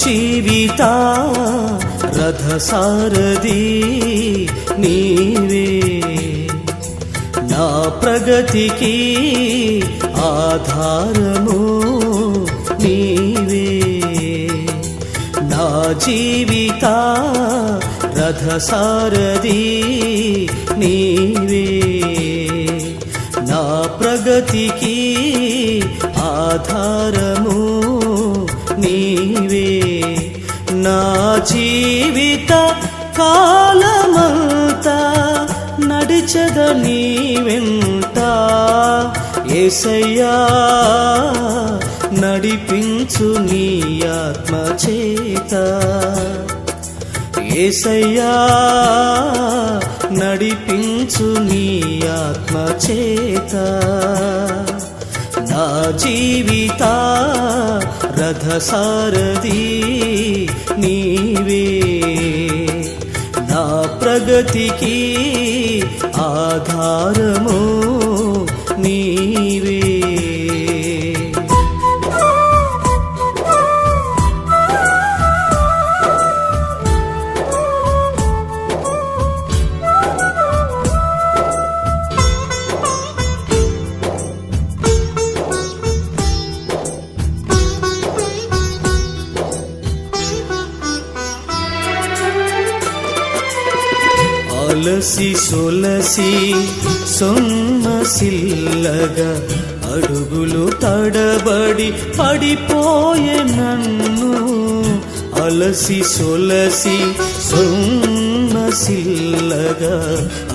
జీవిత రథసారథి నీవే, నా ప్రగతికి ఆధారము నీవే, నా జీవిత రథసారథి నీవే, నా ప్రగతికి ఆధారము నీవే, నా జీవిత కాలమంతా నడిచెద నీ వెంట యేసయ్యా, నడిపించు నీ ఆత్మ చేత యేసయ్యా, నడిపించు నీ ఆత్మ చేత, నా జీవిత రథసారథి నీవే, నా ప్రగతికి ఆధారము నీవే. అలసి సొలసి సొమ్మసిల్లగా అడుగులు తడబడి పడిపోయే నన్ను, అలసి సొలసి సొమ్మసిల్లగా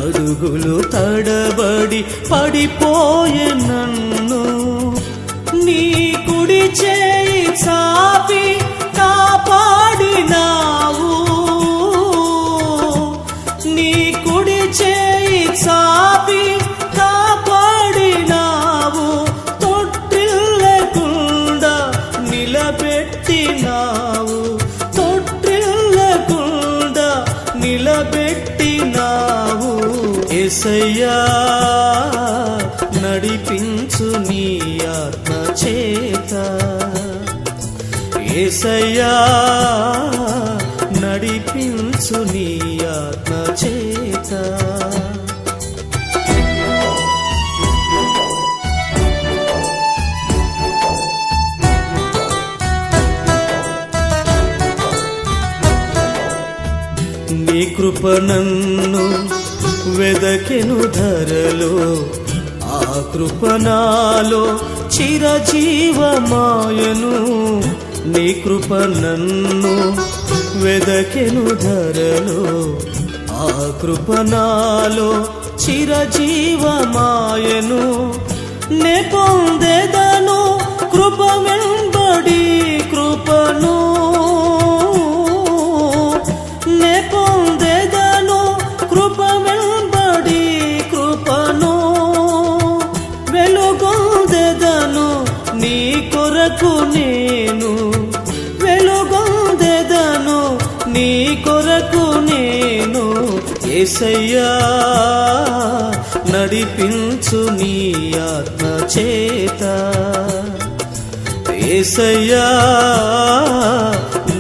అడుగులు తడబడి పడిపోయే నన్ను, నీ కుడి చేయి చాపి కాపాడినావు, నీ కుడి చేయి చాపి కాపాడినావు, తొట్టిల్లకుండా నిలబెట్టినావు, తొట్టిల్లకుండా నిలబెట్టినావు, యేసయ్యా, నడిపించు నీ ఆత్మ చేత యేసయ్యా, నడిపించు నీ ఆత్మ చేత. నీ కృప నన్ను వెదకెను ధరలో, ఆ కృప నాలో చిరజీవమాయను, నీ కృప నన్ను వెదకెను ధరలో, ఆ కృప నాలో చిరజీవమాయను, నే పొందెదను కృప వెంబడి కృపను, నే పొందెదను కృప వెంబడి కృపను, వెలుగొందెదను నీ కొరకు నేను, వెలుగొందెదను నీ కొరకు నేను, యేసయ్యా, నడిపించు నీ ఆత్మ చేత యేసయ్యా,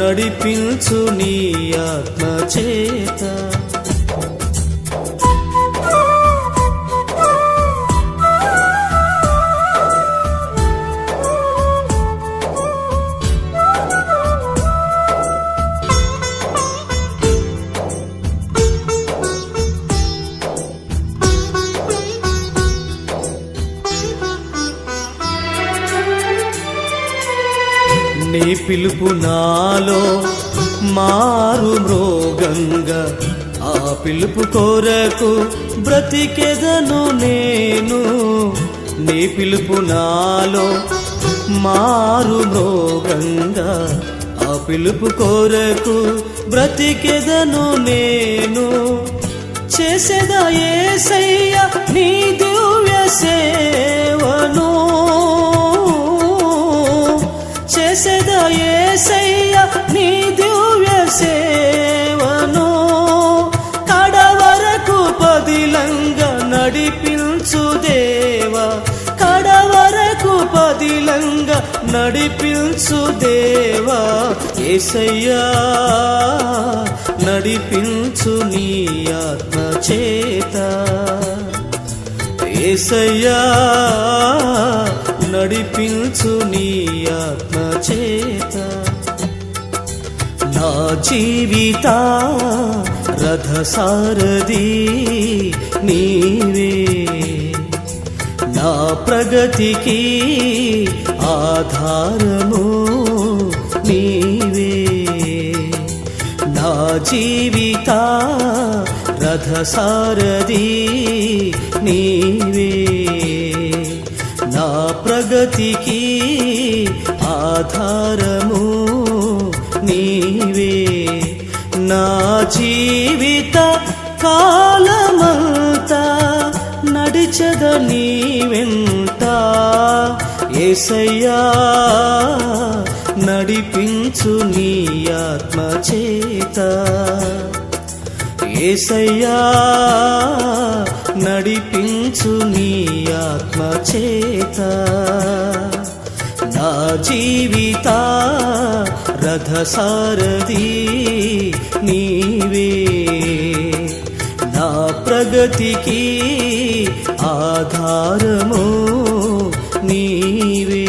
నడిపించు నీ ఆత్మ చేత. నీ పిలుపు నాలో మారు మ్రోగంగా, ఆ పిలుపు కొరకు బ్రతికెదను నేను, నీ పిలుపు నాలో మారు మ్రోగంగా, ఆ పిలుపు కొరకు బ్రతికెదను నేను, చేసేదా యేసయ్య నీ దివ్య సేవను, చేసేదా యేసయ్య నీ దివ్య సేవను, కడవరకు పదిలంగా నడిపించు దేవా, కడవరకు పదిలంగా నడిపించు దేవా యేసయ్యా, నడిపించు నీ ఆత్మ చేత యేసయ్యా, నడిపించు నీ ఆత్మ చేత. నా జీవిత రథసారథి నీవే, నా ప్రగతికి ఆధారము నీవే. నా జీవిత రథసారథి నీవే, నా ప్రగతికి ఆధారము నీవే. నా జీవిత కాలమంతా నడిచెద నీ వెంట యేసయ్యా, నడిపించు నీ ఆత్మ చేత యేసయ్యా, నడిపించు నీ ఆత్మ చేత. నా జీవిత రథసారథి నీవే, నా ప్రగతికి ఆధారము నీవే.